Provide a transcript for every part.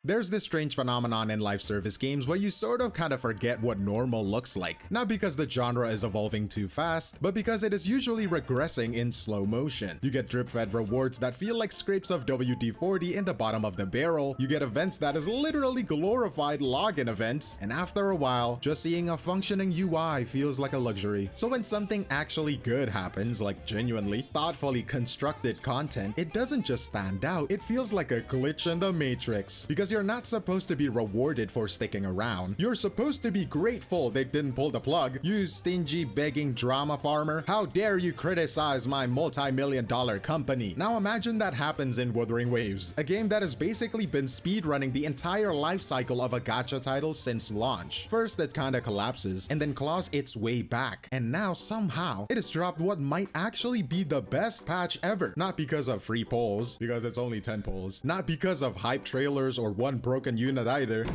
There's this strange phenomenon in live service games where you sort of kind of forget what normal looks like. Not because the genre is evolving too fast, but because it is usually regressing in slow motion. You get drip-fed rewards that feel like scrapes of WD-40 in the bottom of the barrel. You get events that is literally glorified login events, and after a while, just seeing a functioning UI feels like a luxury. So when something actually good happens, like genuinely, thoughtfully constructed content, it doesn't just stand out, it feels like a glitch in the matrix. Because you're not supposed to be rewarded for sticking around. You're supposed to be grateful they didn't pull the plug. You stingy, begging drama farmer. How dare you criticize my multi-million-dollar company? Now imagine that happens in Wuthering Waves, a game that has basically been speedrunning the entire life cycle of a gacha title since launch. First, it kinda collapses, and then claws its way back. And now, somehow, it has dropped what might actually be the best patch ever. Not because of free polls, because it's only 10 polls. Not because of hype trailers or one broken unit either.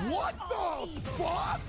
What the fuck?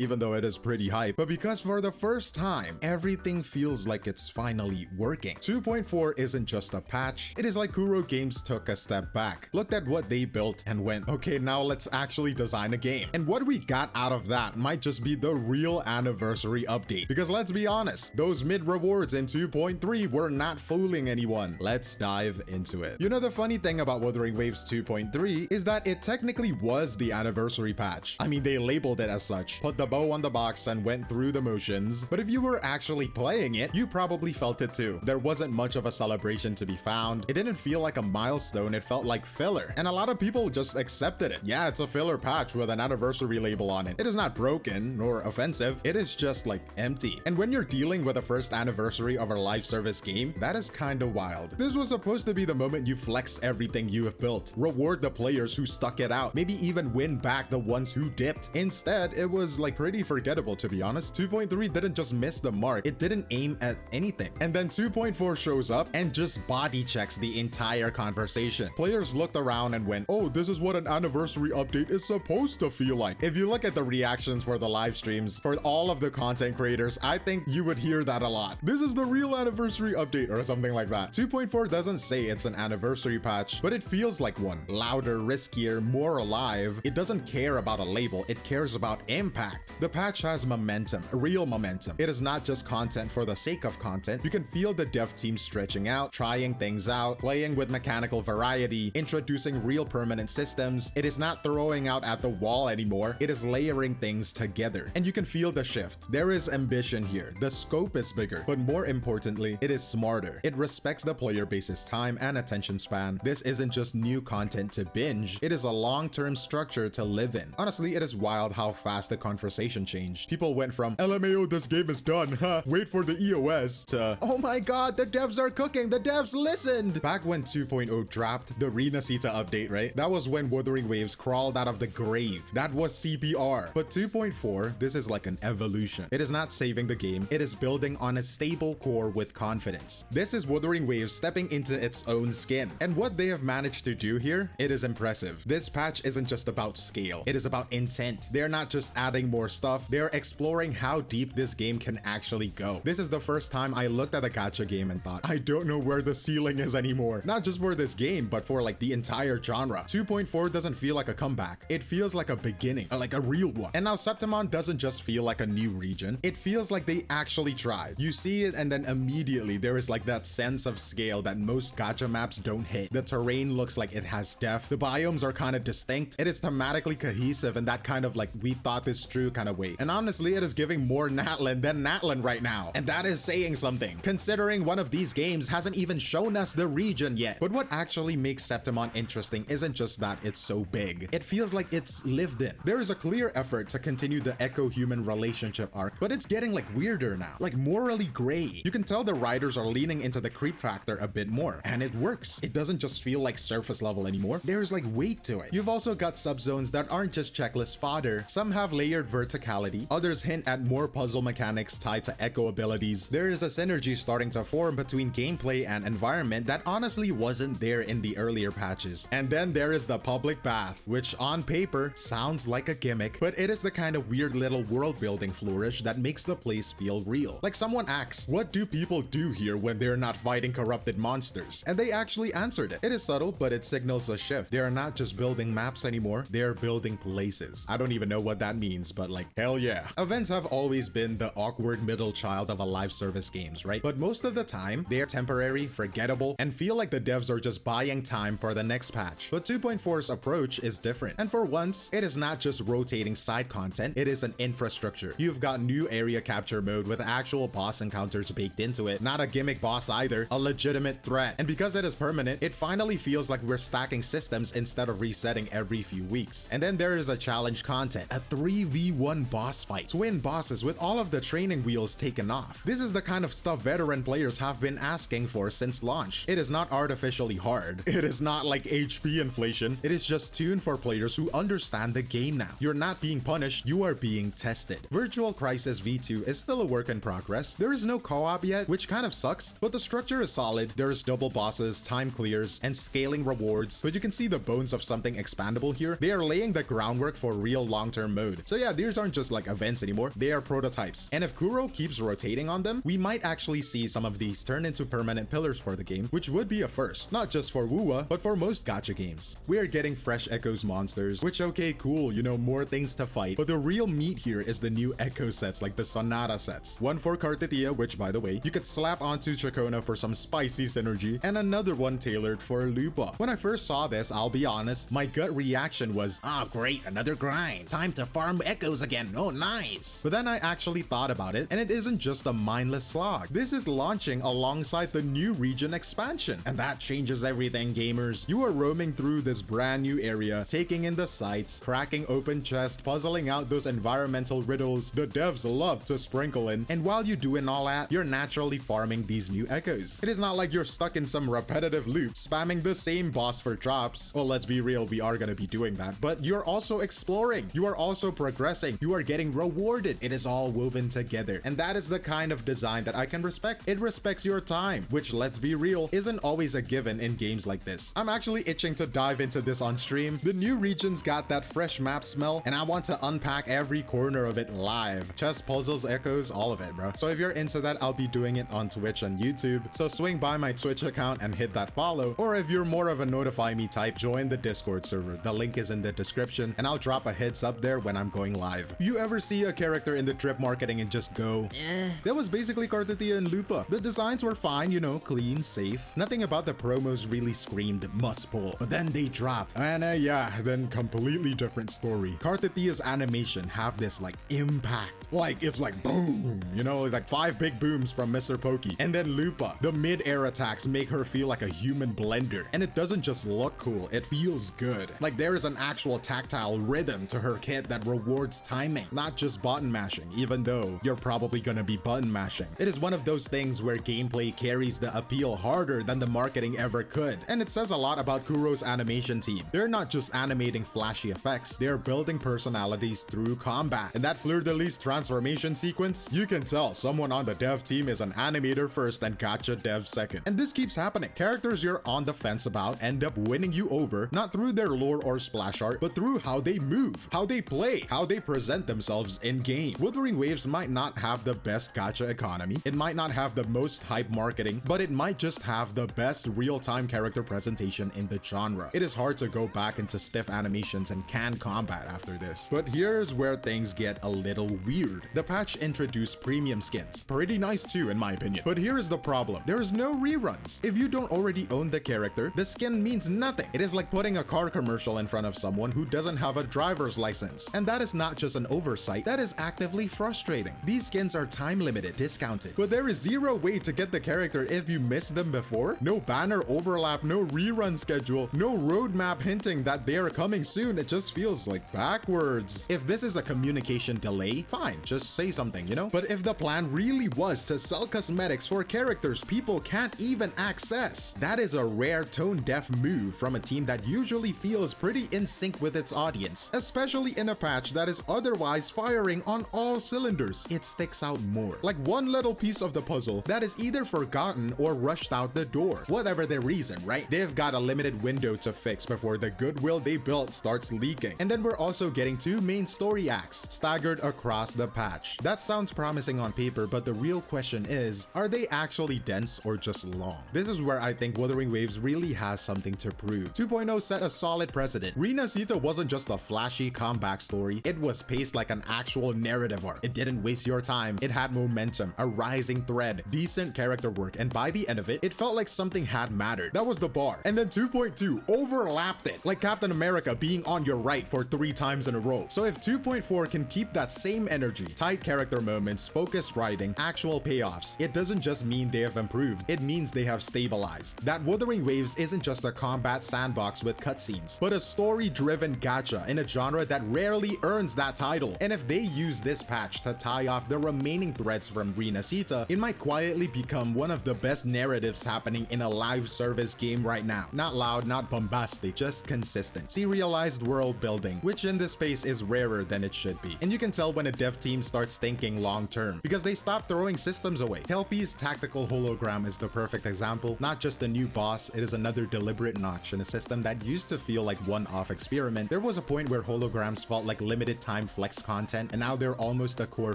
Even though it is pretty hype, but because for the first time, everything feels like it's finally working. 2.4 isn't just a patch, it is like Kuro Games took a step back, looked at what they built and went, okay, now let's actually design a game. And what we got out of that might just be the real anniversary update. Because let's be honest, those mid rewards in 2.3 were not fooling anyone. Let's dive into it. You know, the funny thing about Wuthering Waves 2.3 is that it technically was the anniversary patch. I mean, they labeled it as such, put the bow on the box and went through the motions, but if you were actually playing it, you probably felt it too. There wasn't much of a celebration to be found. It didn't feel like a milestone, it felt like filler, and a lot of people just accepted it. Yeah, it's a filler patch with an anniversary label on it. It is not broken nor offensive, it is just like empty. And when you're dealing with the first anniversary of a live service game, that is kinda wild. This was supposed to be the moment you flex everything you have built, reward the players who stuck it out, maybe even win back the ones who dipped. Instead, it was like pretty forgettable, to be honest. 2.3 didn't just miss the mark, it didn't aim at anything. And then 2.4 shows up and just body checks the entire conversation. Players looked around and went, oh, this is what an anniversary update is supposed to feel like. If you look at the reactions for the live streams, for all of the content creators, I think you would hear that a lot. This is the real anniversary update or something like that. 2.4 doesn't say it's an anniversary patch, but it feels like one. Louder, riskier, more alive. It doesn't care about a label, it cares about impact. The patch has momentum, real momentum. It is not just content for the sake of content. You can feel the dev team stretching out, trying things out, playing with mechanical variety, introducing real permanent systems. It is not throwing out at the wall anymore. It is layering things together. And you can feel the shift. There is ambition here. The scope is bigger, but more importantly, it is smarter. It respects the player base's time and attention span. This isn't just new content to binge. It is a long-term structure to live in. Honestly, it is wild how fast the conversation changed. People went from LMAO, this game is done, huh, wait for the EOS, to oh my god, the devs are cooking, the devs listened. Back when 2.0 dropped, the Renacita update, right? That was when Wuthering Waves crawled out of the grave. That was CPR. But 2.4, this is like an evolution. It is not saving the game, it is building on a stable core with confidence. This is Wuthering Waves stepping into its own skin. And what they have managed to do here, it is impressive. This patch isn't just about scale, it is about intent. They're not just adding more stuff, they're exploring how deep this game can actually go. This is the first time I looked at a gacha game and thought, I don't know where the ceiling is anymore. Not just for this game, but for like the entire genre. 2.4 doesn't feel like a comeback. It feels like a beginning, like a real one. And now Septimon doesn't just feel like a new region. It feels like they actually tried. You see it and then immediately there is like that sense of scale that most gacha maps don't hit. The terrain looks like it has depth. The biomes are kind of distinct. It is thematically cohesive in that kind of like we thought this through kind of way. And honestly, it is giving more Natlan than Natlan right now. And that is saying something, considering one of these games hasn't even shown us the region yet. But what actually makes Septimon interesting isn't just that it's so big. It feels like it's lived in. There is a clear effort to continue the echo-human relationship arc, but it's getting like weirder now, like morally gray. You can tell the writers are leaning into the creep factor a bit more, and it works. It doesn't just feel like surface level anymore. There's like weight to it. You've also got subzones that aren't just checklist fodder. Some have layered verticality, others hint at more puzzle mechanics tied to echo abilities. There is a synergy starting to form between gameplay and environment that honestly wasn't there in the earlier patches. And then there is the public bath, which on paper sounds like a gimmick, but it is the kind of weird little world building flourish that makes the place feel real. Like someone asks, what do people do here when they're not fighting corrupted monsters? And they actually answered it. It is subtle, but it signals a shift. They are not just building maps anymore, they're building places. I don't even know what that means, but like, hell yeah. Events have always been the awkward middle child of a live service games, right? But most of the time, they're temporary, forgettable, and feel like the devs are just buying time for the next patch. But 2.4's approach is different. And for once, it is not just rotating side content, it is an infrastructure. You've got new area capture mode with actual boss encounters baked into it. Not a gimmick boss either, a legitimate threat. And because it is permanent, it finally feels like we're stacking systems instead of resetting every few weeks. And then there is a challenge content, a 3v1 boss fight. Twin bosses with all of the training wheels taken off. This is the kind of stuff veteran players have been asking for since launch. It is not artificially hard. It is not like HP inflation. It is just tuned for players who understand the game now. You're not being punished, you are being tested. Virtual Crisis V2 is still a work in progress. There is no co-op yet, which kind of sucks, but the structure is solid. There's double bosses, time clears, and scaling rewards, but you can see the bones of something expandable here. They are laying the groundwork for real long-term mode. So yeah, these aren't just like events anymore, they are prototypes. And if Kuro keeps rotating on them, we might actually see some of these turn into permanent pillars for the game, which would be a first, not just for WUWA, but for most gacha games. We are getting fresh Echoes monsters, which okay, cool, you know, more things to fight, but the real meat here is the new Echo sets like the Sonata sets. One for 𝗏𝗏𝗏𝗏, which by the way, you could slap onto Chacona for some spicy synergy, and another one tailored for 𝗏𝗏𝗏𝗏. When I first saw this, I'll be honest, my gut reaction was, oh great, another grind. Time to farm Echoes again, oh nice. But then I actually thought about it, and it isn't just a mindless slog. This is launching alongside the new region expansion, and that changes everything, gamers. You are roaming through this brand new area, taking in the sights, cracking open chests, puzzling out those environmental riddles the devs love to sprinkle in, and while you're doing all that, you're naturally farming these new Echoes. It is not like you're stuck in some repetitive loop, spamming the same boss for drops. Well, let's be real, we are gonna be doing that, but you're also exploring, you are also progressing, you are getting rewarded. It is all woven together, and that is the kind of design that I can respect. It respects your time, which, let's be real, isn't always a given in games like this. I'm actually itching to dive into this on stream. The new regions got that fresh map smell, and I want to unpack every corner of it live. Chess, puzzles, Echoes, all of it, bro. So if you're into that, I'll be doing it on Twitch and YouTube, so swing by my Twitch account and hit that follow, or if you're more of a notify me type, join the Discord server. The link is in the description, and I'll drop a heads up there when I'm going live. You ever see a character in the trip marketing and just go, eh? That was basically 𝗏𝗏𝗏𝗏 and 𝗏𝗏𝗏𝗏. The designs were fine, you know, clean, safe. Nothing about the promos really screamed must pull, but then they dropped, and yeah, then completely different story. 𝗏𝗏𝗏𝗏's animation have this like impact, like it's like boom, you know, like 5 big booms from Mr. Pokey. And then 𝗏𝗏𝗏, the mid-air attacks make her feel like a human blender, and it doesn't just look cool, it feels good. Like there is an actual tactile rhythm to her kit that rewards timing, not just button mashing, even though you're probably gonna be button mashing. It is one of those things where gameplay carries the appeal harder than the marketing ever could, and it says a lot about Kuro's animation team. They're not just animating flashy effects, they're building personalities through combat. And that fleur-de-lis transformation sequence, you can tell someone on the dev team is an animator first and gacha dev second. And this keeps happening. Characters you're on the fence about end up winning you over, not through their lore or splash art, but through how they move, how they play, how they present themselves in game. Wuthering Waves might not have the best gacha economy, it might not have the most hype marketing, but it might just have the best real-time character presentation in the genre. It is hard to go back into stiff animations and canned combat after this. But here's where things get a little weird. The patch introduced premium skins. Pretty nice too, in my opinion. But here is the problem. There is no reruns. If you don't already own the character, the skin means nothing. It is like putting a car commercial in front of someone who doesn't have a driver's license. And that is not just an oversight, that is actively frustrating. These skins are time limited, discounted, but there is zero way to get the character if you missed them before. No banner overlap, no rerun schedule, no roadmap hinting that they are coming soon. It just feels like backwards. If this is a communication delay, fine, just say something, you know? But if the plan really was to sell cosmetics for characters people can't even access, that is a rare tone-deaf move from a team that usually feels pretty in sync with its audience, especially in a patch that is otherwise firing on all cylinders, it sticks out more. Like one little piece of the puzzle that is either forgotten or rushed out the door. Whatever their reason, right? They've got a limited window to fix before the goodwill they built starts leaking. And then we're also getting 2 main story acts staggered across the patch. That sounds promising on paper, but the real question is, are they actually dense or just long? This is where I think Wuthering Waves really has something to prove. 2.0 set a solid precedent. 𝗖𝗍 wasn't just a flashy comeback story, it was paced like an actual narrative arc. It didn't waste your time, it had momentum, a rising thread, decent character work, and by the end of it, it felt like something had mattered. That was the bar. And then 2.2 overlapped it, like Captain America being on your right for 3 times in a row. So if 2.4 can keep that same energy, tight character moments, focused writing, actual payoffs, it doesn't just mean they have improved, it means they have stabilized. That Wuthering Waves isn't just a combat sandbox with cutscenes, but a story-driven gacha in a genre that rarely earns that title. And if they use this patch to tie off the remaining threads from 𝗖𝗍, it might quietly become one of the best narratives happening in a live service game right now. Not loud, not bombastic, just consistent. Serialized world building, which in this space is rarer than it should be. And you can tell when a dev team starts thinking long term, because they stop throwing systems away. 𝗖𝗆𝗆𝗆's tactical hologram is the perfect example. Not just a new boss, it is another deliberate notch in a system that used to feel like one-off experiment. There was a point where holograms felt like limited time flex content, and now they're almost a core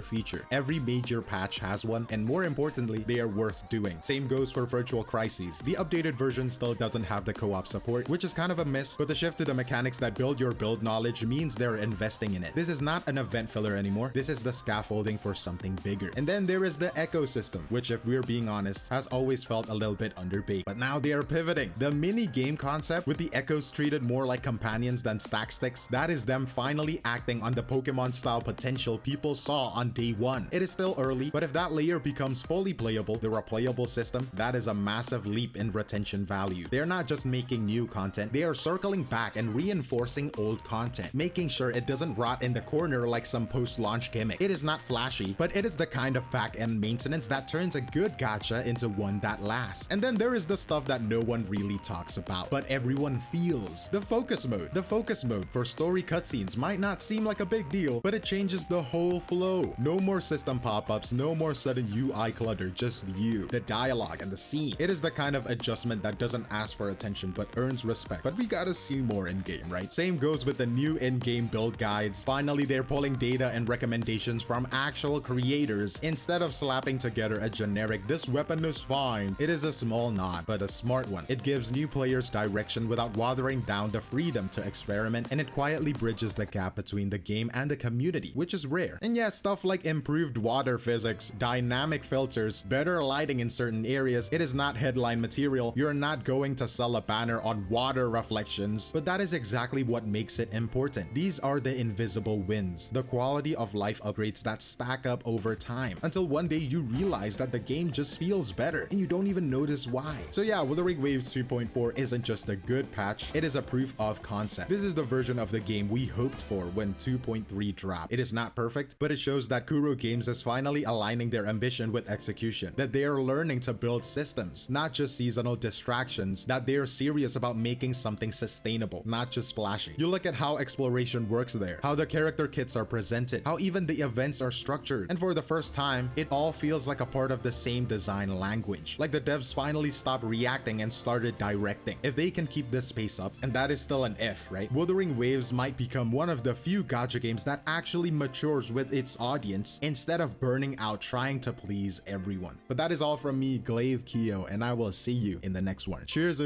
feature. Every major patch has one, and more importantly, they are worth doing. Same goes for Virtual Crises. The updated version still doesn't have the co-op support, which is kind of a miss, but the shift to the mechanics that build your build knowledge means they're investing in it. This is not an event filler anymore. This is the scaffolding for something bigger. And then there is the ecosystem, which if we're being honest, has always felt a little bit underbaked. But now they are pivoting. The mini game concept with the echoes treated more like companions than stack sticks, that is them finally acting on the Pokemon style potential people saw on day 1. It is still early, but if that layer becomes fully playable, the replayable system, that is a massive leap in retention value. They're not just making new content, they are circling back and reinforcing old content, making sure it doesn't rot in the corner like some post-launch gimmick. It is not flashy, but it is the kind of back-end maintenance that turns a good gacha into one that lasts. And then there is the stuff that no one really talks about, but everyone feels. The focus mode. The focus mode for story cutscenes might not seem like a big deal, but it changes the whole flow. No more system pop-ups, no more sudden UI clutter, just you, the dialogue, and the scene. It is the kind of adjustment that doesn't ask for attention but earns respect. But we gotta see more in-game, right? Same goes with the new in-game build guides. Finally, they're pulling data and recommendations from actual creators instead of slapping together a generic "this weapon is fine." It is a small nod, but a smart one. It gives new players direction without watering down the freedom to experiment, and it quietly bridges the gap between the game and the community, which is rare. And yeah, stuff like improved water physics, dynamic filters, better lighting in certain areas, it is not headline material. You're not going to sell a banner on water reflections, but that is exactly what makes it important. These are the invisible wins, the quality of life upgrades that stack up over time, until one day you realize that the game just feels better and you don't even notice why. So yeah, Wuthering Waves 2.4 isn't just a good patch, it is a proof of concept. This is the version of the game we hoped for when 2.3 dropped. It is not perfect, but it shows that Kuro Games is finally aligning their ambition with execution, that they are learning to build systems, not just seasonal distractions, that they are serious about making something sustainable, not just splashy. You look at how exploration works there, how the character kits are presented, how even the events are structured, and for the first time, it all feels like a part of the same design language. Like the devs finally stopped reacting and started directing. If they can keep this pace up, and that is still an if, right? Wuthering Waves might become one of the few gacha games that actually matures with its audience instead of burning out trying to please everyone. But that is all from me, Glaivekiyo, and I will see you in the next one. Cheers!